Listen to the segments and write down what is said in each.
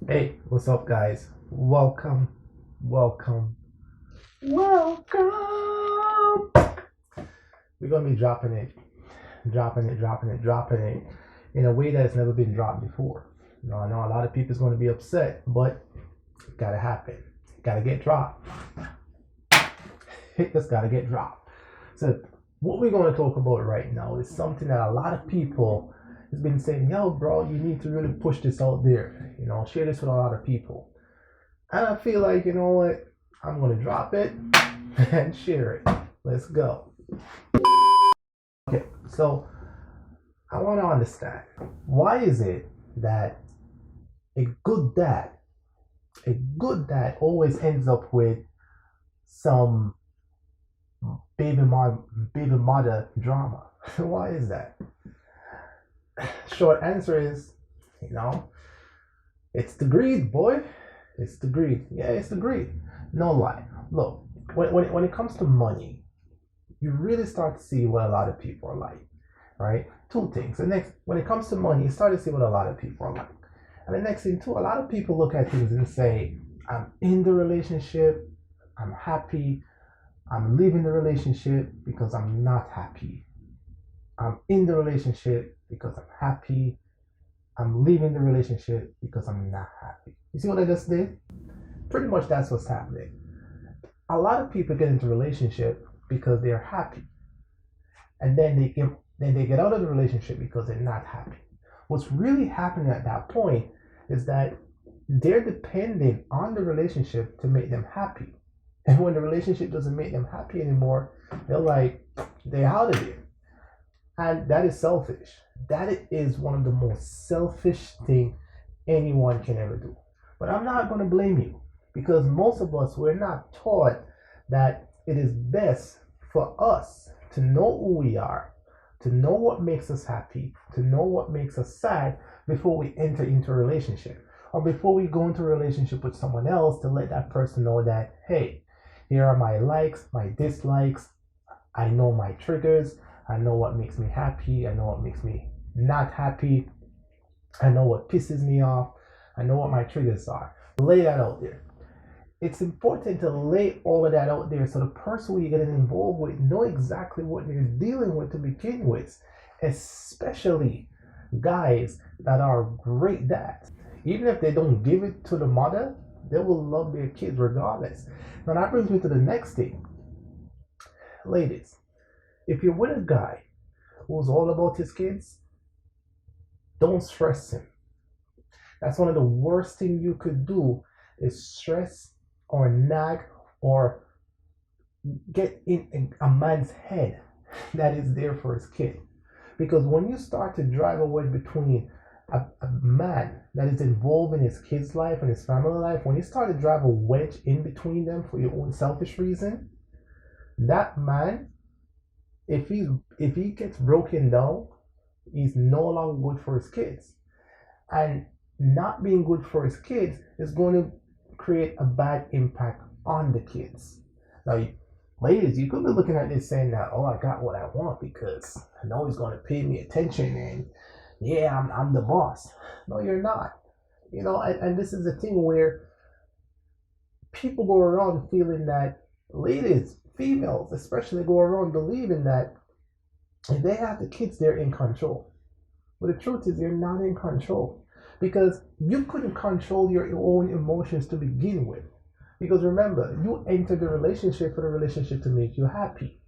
Hey, what's up, guys? Welcome. We're gonna be dropping it in a way that's never been dropped before. I know a lot of people's gonna be upset, but it gotta happen. It gotta get dropped. It just gotta get dropped. So, what we're gonna talk about right now is something that a lot of people has been saying, "Yo, bro, you need to really push this out there. Share this with a lot of people." And I feel like, you know what? I'm going to drop it and share it. Let's go. Okay, so I want to understand, why is it that a good dad, always ends up with some baby mother drama? Why is that? Short answer is, you know, it's the greed, boy. It's the greed. Yeah, it's the greed. No lie. Look, when it comes to money, you really start to see what a lot of people are like, right? Two things. The next, when it comes to money, you start to see what a lot of people are like. And the next thing too, a lot of people look at things and say, I'm in the relationship, I'm happy, I'm leaving the relationship because I'm not happy. I'm in the relationship because I'm happy. I'm leaving the relationship because I'm not happy. You see what I just did? Pretty much that's what's happening. A lot of people get into a relationship because they're happy, and then they get out of the relationship because they're not happy. What's really happening at that point is that they're dependent on the relationship to make them happy. And when the relationship doesn't make them happy anymore, they're out of it. And that is selfish. That is one of the most selfish thing anyone can ever do. But I'm not going to blame you, because most of us, we're not taught that it is best for us to know who we are, to know what makes us happy, to know what makes us sad before we enter into a relationship, or before we go into a relationship with someone else, to let that person know that, hey, here are my likes, my dislikes. I know my triggers. I know what makes me happy. I know what makes me not happy. I know what pisses me off. I know what my triggers are. Lay that out there. It's important to lay all of that out there so the person who you're getting involved with know exactly what you're dealing with to begin with. Especially guys that are great dads. Even if they don't give it to the mother, they will love their kids regardless. Now that brings me to the next thing. Ladies, if you're with a guy who's all about his kids, don't stress him. That's one of the worst things you could do, is stress or nag or get in a man's head that is there for his kid. Because when you start to drive a wedge between a man that is involved in his kid's life and his family life, when you start to drive a wedge in between them for your own selfish reason, that man, if he gets broken down, he's no longer good for his kids. And not being good for his kids is going to create a bad impact on the kids. Now, ladies, you could be looking at this saying that, oh, I got what I want because I know he's going to pay me attention, and yeah, I'm the boss. No, you're not. And this is the thing where people go around feeling that, ladies, females especially, go around believing that if they have the kids, they're in control. But the truth is, you're not in control, because you couldn't control your own emotions to begin with. Because remember, you entered the relationship for the relationship to make you happy.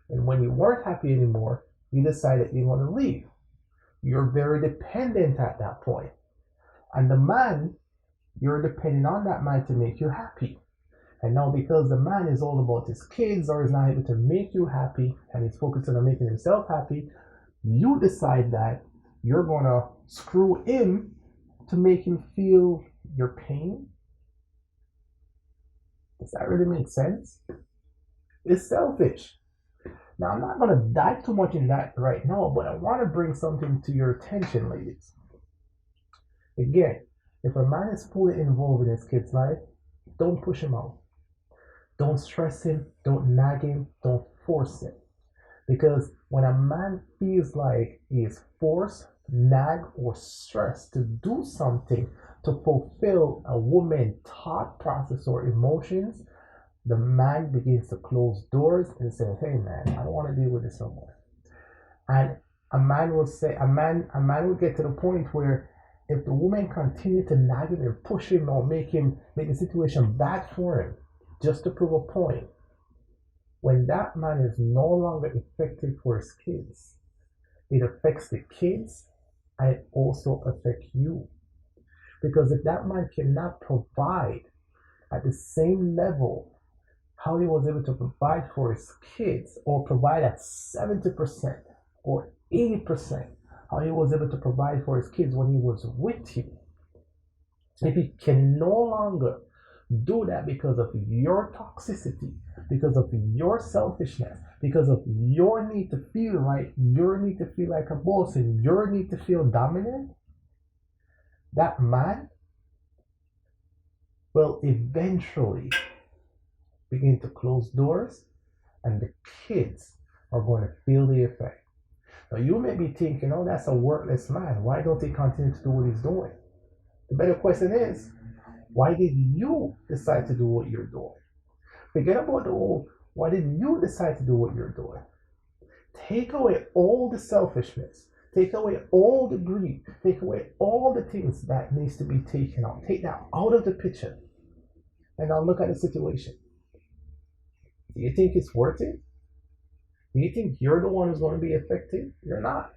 And when you weren't happy anymore, you decided you want to leave. You're very dependent at that point. And the man, you're depending on that man to make you happy. And now, because the man is all about his kids or is not able to make you happy and he's focusing on making himself happy, you decide that you're going to screw him to make him feel your pain. Does that really make sense? It's selfish. Now, I'm not going to dive too much in that right now, but I want to bring something to your attention, ladies. Again, if a man is fully involved in his kid's life, don't push him out. Don't stress him. Don't nag him. Don't force him. Because when a man feels like he is forced, nagged, or stressed to do something to fulfill a woman's thought process or emotions, the man begins to close doors and say, "Hey man, I don't want to deal with this no more." And a man will get to the point where if the woman continue to nag him and push him or make the situation bad for him just to prove a point, when that man is no longer effective for his kids, it affects the kids and it also affects you. Because if that man cannot provide at the same level how he was able to provide for his kids, or provide at 70% or 80% how he was able to provide for his kids when he was with you, if he can no longer do that because of your toxicity, because of your selfishness, because of your need to feel right, your need to feel like a boss, and your need to feel dominant, that man will eventually begin to close doors, and the kids are going to feel the effect. Now, you may be thinking, oh, that's a worthless man. Why don't he continue to do what he's doing? The better question is, why did you decide to do what you're doing? Forget about the whole, why did you decide to do what you're doing? Take away all the selfishness. Take away all the greed. Take away all the things that needs to be taken out. Take that out of the picture. And now look at the situation. Do you think it's worth it? Do you think you're the one who's going to be affected? You're not.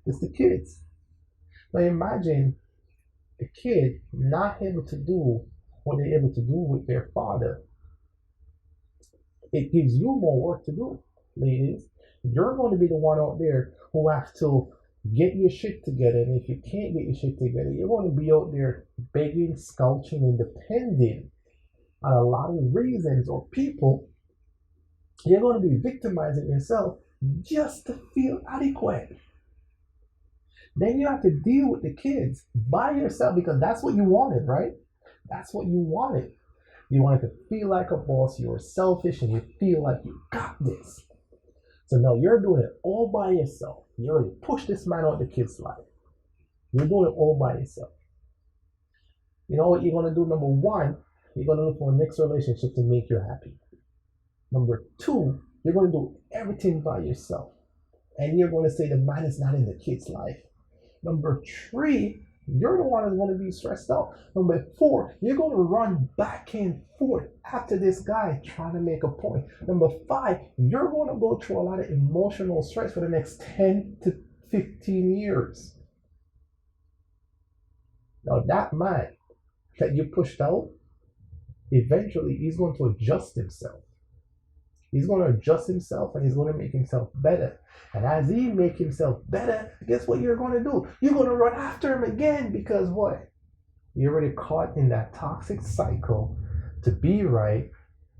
It's the kids. Now imagine a kid not able to do what they're able to do with their father. It gives you more work to do, ladies. You're going to be the one out there who has to get your shit together. And if you can't get your shit together, you're going to be out there begging, sculpting, and depending on a lot of reasons or people. You're going to be victimizing yourself just to feel adequate. Then you have to deal with the kids by yourself because that's what you wanted, right? That's what you wanted. You wanted to feel like a boss. You were selfish and you feel like you got this. So now you're doing it all by yourself. You already pushed this man out of the kid's life. You're doing it all by yourself. You know what you're going to do? Number one, you're going to look for a next relationship to make you happy. Number two, you're going to do everything by yourself. And you're going to say the man is not in the kid's life. Number three, you're the one who's going to be stressed out. Number four, you're going to run back and forth after this guy trying to make a point. Number five, you're going to go through a lot of emotional stress for the next 10 to 15 years. Now that man that you pushed out, eventually he's going to adjust himself. He's going to adjust himself and he's going to make himself better. And as he makes himself better, guess what you're going to do? You're going to run after him again because what? You're already caught in that toxic cycle to be right,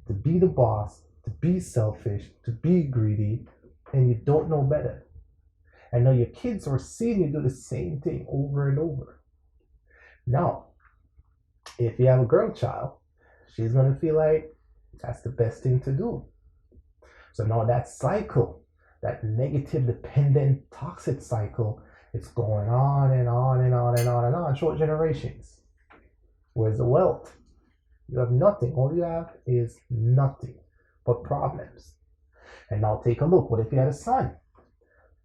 to be the boss, to be selfish, to be greedy, and you don't know better. And now your kids are seeing you do the same thing over and over. Now, if you have a girl child, she's going to feel like that's the best thing to do. So now that cycle, that negative, dependent, toxic cycle, it's going on and on and on and on and on, short generations. Where's the wealth? You have nothing. All you have is nothing but problems. And now take a look. What if you had a son?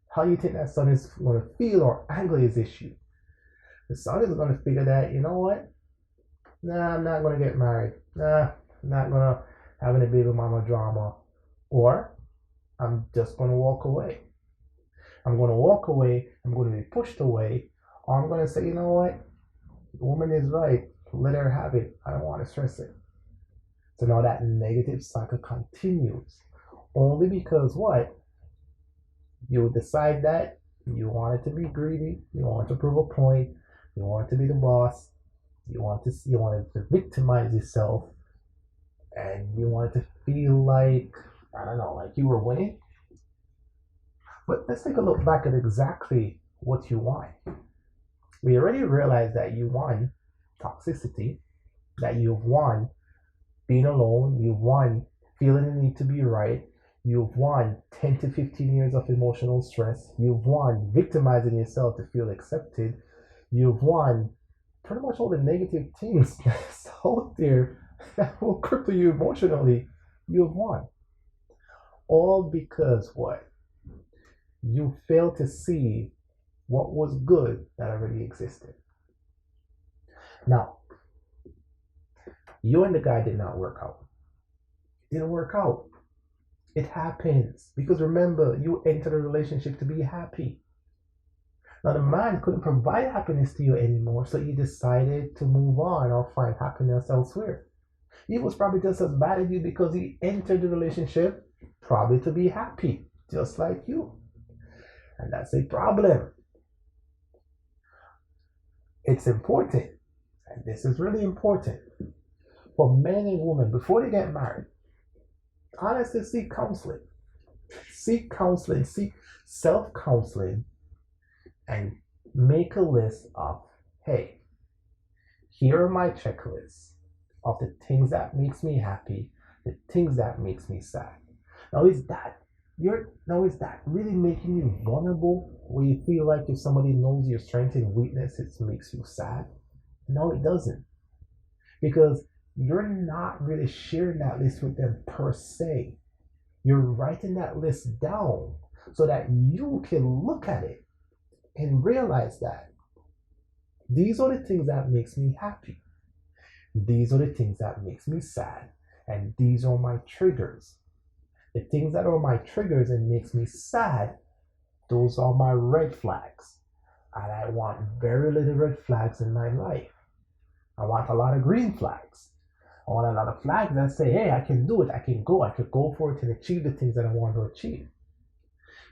How do you think that son is going to feel or handle his issue? The son is going to figure that, you know what? Nah, I'm not going to get married. Nah, I'm not going to have any baby mama drama. Or I'm just going to walk away. I'm going to walk away. I'm going to be pushed away. Or I'm going to say, you know what? The woman is right. Let her have it. I don't want to stress it. So now that negative cycle continues. Only because what? You decide that you wanted to be greedy. You wanted to prove a point. You wanted to be the boss. You wanted to victimize yourself. And you wanted to feel like, I don't know, like you were winning. But let's take a look back at exactly what you want. We already realized that you won toxicity, that you've won being alone, you've won feeling the need to be right, you've won 10 to 15 years of emotional stress, you've won victimizing yourself to feel accepted, you've won pretty much all the negative things that's out there that will cripple you emotionally, you've won. All because what? You failed to see what was good that already existed. Now, you and the guy did not work out. It didn't work out. It happens. Because remember, you entered a relationship to be happy. Now, the man couldn't provide happiness to you anymore, so you decided to move on or find happiness elsewhere. He was probably just as bad as you because he entered the relationship probably to be happy, just like you. And that's a problem. It's important, and this is really important, for men and women before they get married. Honestly, seek counseling. Seek counseling, seek self-counseling, and make a list of, hey, here are my checklists of the things that makes me happy, the things that makes me sad. Now is that really making you vulnerable where you feel like if somebody knows your strength and weakness, it makes you sad? No, it doesn't. Because you're not really sharing that list with them per se. You're writing that list down so that you can look at it and realize that these are the things that makes me happy. These are the things that makes me sad. And these are my triggers. The things that are my triggers and makes me sad, those are my red flags. And I want very little red flags in my life. I want a lot of green flags. I want a lot of flags that say, hey, I can do it. I could go for it and achieve the things that I want to achieve.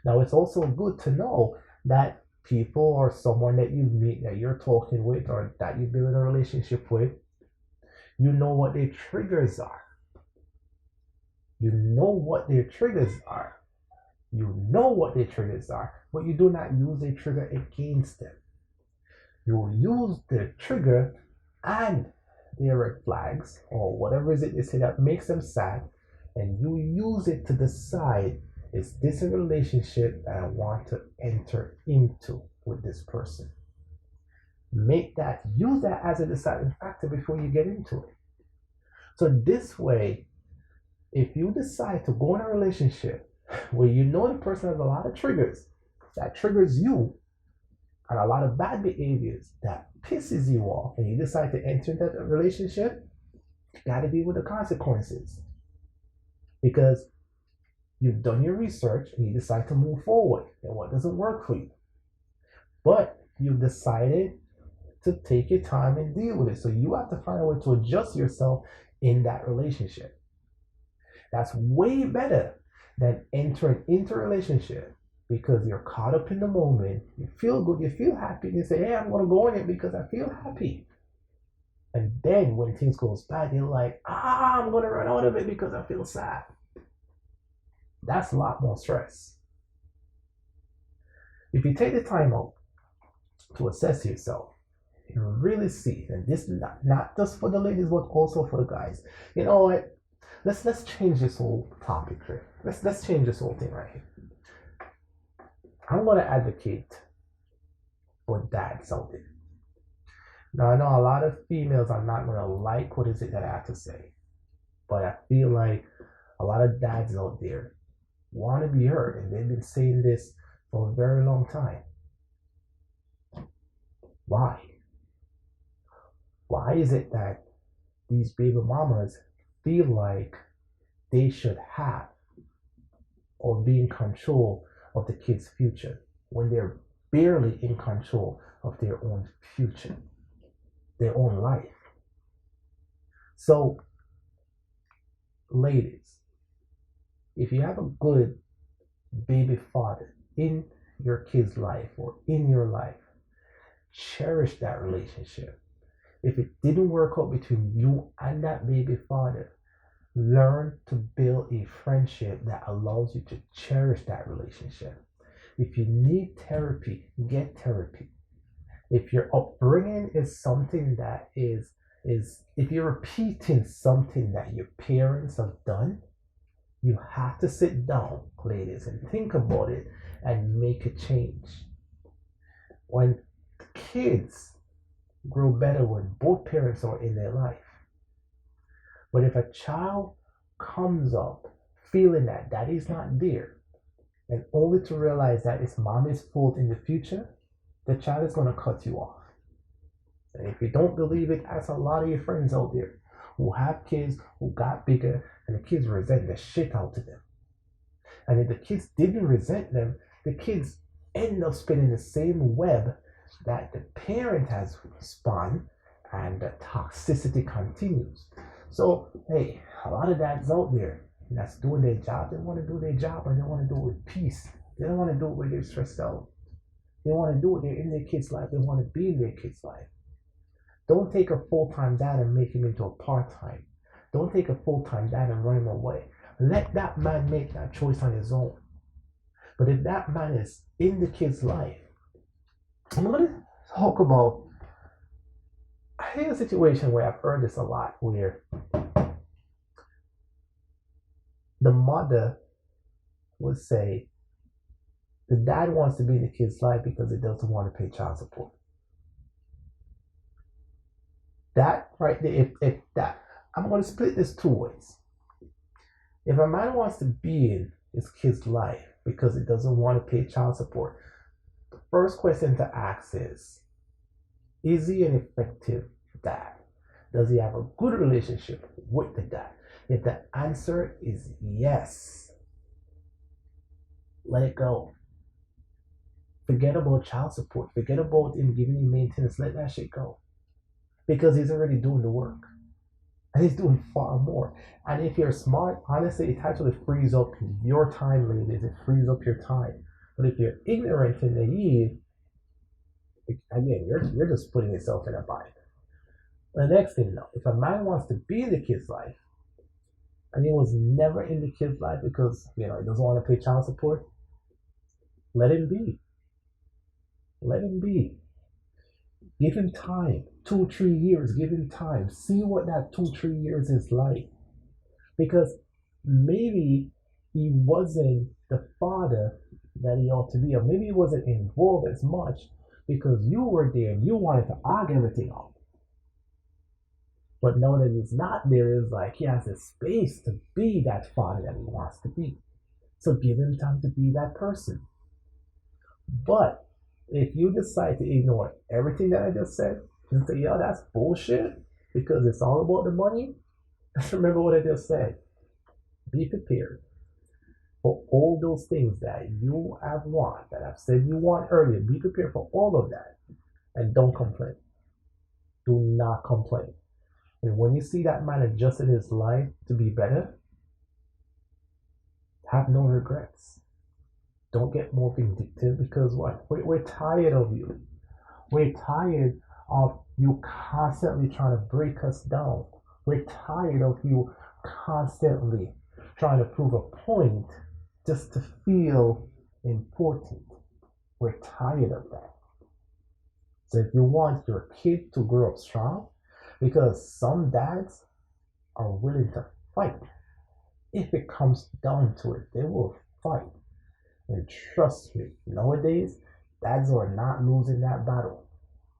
Now, it's also good to know that people or someone that you meet, that you're talking with, or that you build a relationship with, you know what their triggers are. You know what their triggers are. You know what their triggers are, but you do not use a trigger against them. You use the trigger and their red flags, or whatever is it they say that makes them sad, and you use it to decide, is this a relationship that I want to enter into with this person? Use that as a deciding factor before you get into it. So this way, if you decide to go in a relationship where you know the person has a lot of triggers that triggers you, and a lot of bad behaviors that pisses you off, and you decide to enter into that relationship, you got to deal with the consequences. Because you've done your research and you decide to move forward, and what doesn't work for you. But you've decided to take your time and deal with it. So you have to find a way to adjust yourself in that relationship. That's way better than entering into a relationship because you're caught up in the moment. You feel good, you feel happy, and you say, hey, I'm going to go in it because I feel happy. And then when things goes bad, you're like, I'm going to run out of it because I feel sad. That's a lot more stress. If you take the time out to assess yourself, you really see, and this is not just for the ladies, but also for the guys. You know what? Let's change this whole topic here. Let's change this whole thing right here. I'm going to advocate for dads out there. Now, I know a lot of females are not going to like what is it that I have to say, but I feel like a lot of dads out there want to be heard, and they've been saying this for a very long time. Why? Why is it that these baby mamas feel like they should have or be in control of the kids' future when they're barely in control of their own future, their own life? So, ladies, if you have a good baby father in your kid's life or in your life, cherish that relationship. If it didn't work out between you and that baby father, learn to build a friendship that allows you to cherish that relationship. If you need therapy, get therapy. If your upbringing is something that is if you're repeating something that your parents have done, you have to sit down, ladies, and think about it and make a change. When kids grow better when both parents are in their life. But if a child comes up feeling that daddy's not there, and only to realize that it's mommy's fault in the future, the child is going to cut you off. And if you don't believe it, ask a lot of your friends out there who have kids who got bigger and the kids resent the shit out of them. And if the kids didn't resent them, the kids end up spinning the same web that the parent has spun, and the toxicity continues. So, hey, a lot of dads out there that's doing their job, they want to do their job and they want to do it with peace. They don't want to do it when they're stressed out. They want to do it, they're in their kid's life, they want to be in their kid's life. Don't take a full-time dad and make him into a part-time. Don't take a full-time dad and run him away. Let that man make that choice on his own. But if that man is in the kid's life, I'm going to talk about, I think, a situation where I've heard this a lot, where the mother would say the dad wants to be in the kid's life because he doesn't want to pay child support. That right there, if that, I'm going to split this two ways. If a man wants to be in his kid's life because he doesn't want to pay child support, the first question to ask is he an effective dad? Does he have a good relationship with the dad? If the answer is yes, let it go. Forget about child support. Forget about him giving you maintenance. Let that shit go. Because he's already doing the work. And he's doing far more. And if you're smart, honestly, it actually frees up your time, ladies. It frees up your time. But if you're ignorant and naive, again, you're just putting yourself in a bind. The next thing, though, if a man wants to be in the kid's life, and he was never in the kid's life because, he doesn't want to pay child support, let him be. Let him be. Give him time. 2-3 years. Give him time. See what that 2-3 years is like. Because maybe he wasn't the father that he ought to be, or maybe he wasn't involved as much because you were there and you wanted to argue everything out. But now that he's not there, it's like he has the space to be that father that he wants to be. So give him time to be that person. But if you decide to ignore everything that I just said and say, yo, that's bullshit because it's all about the money, just remember what I just said. Be prepared for all those things that you have want, that I've said you want earlier. Be prepared for all of that. And don't complain. Do not complain. And when you see that man adjusted his life to be better, have no regrets. Don't get more vindictive because what? We're tired of you. We're tired of you constantly trying to break us down. We're tired of you constantly trying to prove a point just to feel important. We're tired of that. So if you want your kid to grow up strong, because some dads are willing to fight. If it comes down to it, they will fight. And trust me, nowadays, dads are not losing that battle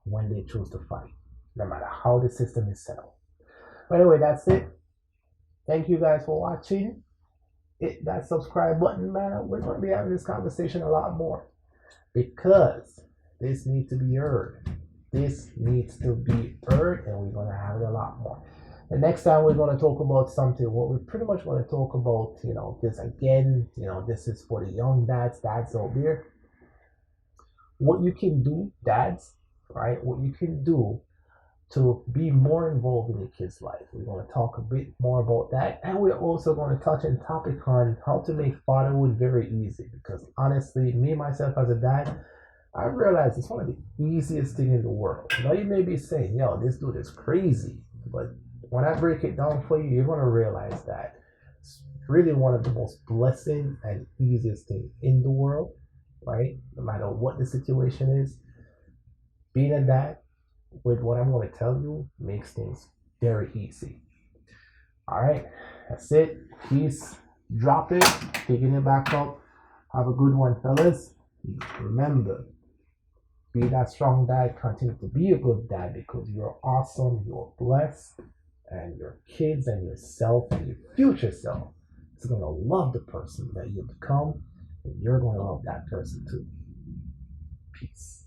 when they choose to fight, no matter how the system is set up. But anyway, that's it. Thank you guys for watching. Hit that subscribe button, man. We're going to be having this conversation a lot more because this needs to be heard. This needs to be heard, and we're going to have it a lot more. The next time we're going to talk about something, what we pretty much want to talk about, this again, this is for the young dads out there. What you can do, dads, right? What you can do to be more involved in your kid's life. We're going to talk a bit more about that. And we're also going to touch on topic on how to make fatherhood very easy. Because honestly, me, myself as a dad, I realize it's one of the easiest things in the world. Now you may be saying, yo, this dude is crazy. But when I break it down for you, you're going to realize that it's really one of the most blessing and easiest things in the world, right? No matter what the situation is, being a dad with what I'm going to tell you makes things very easy. All right, that's it. Peace. Drop it. Picking it back up. Have a good one, fellas. Remember, Be that strong dad. Continue to be a good dad because you're awesome, you're blessed, and your kids and yourself and your future self is going to love the person that you become, and you're going to love that person too. Peace.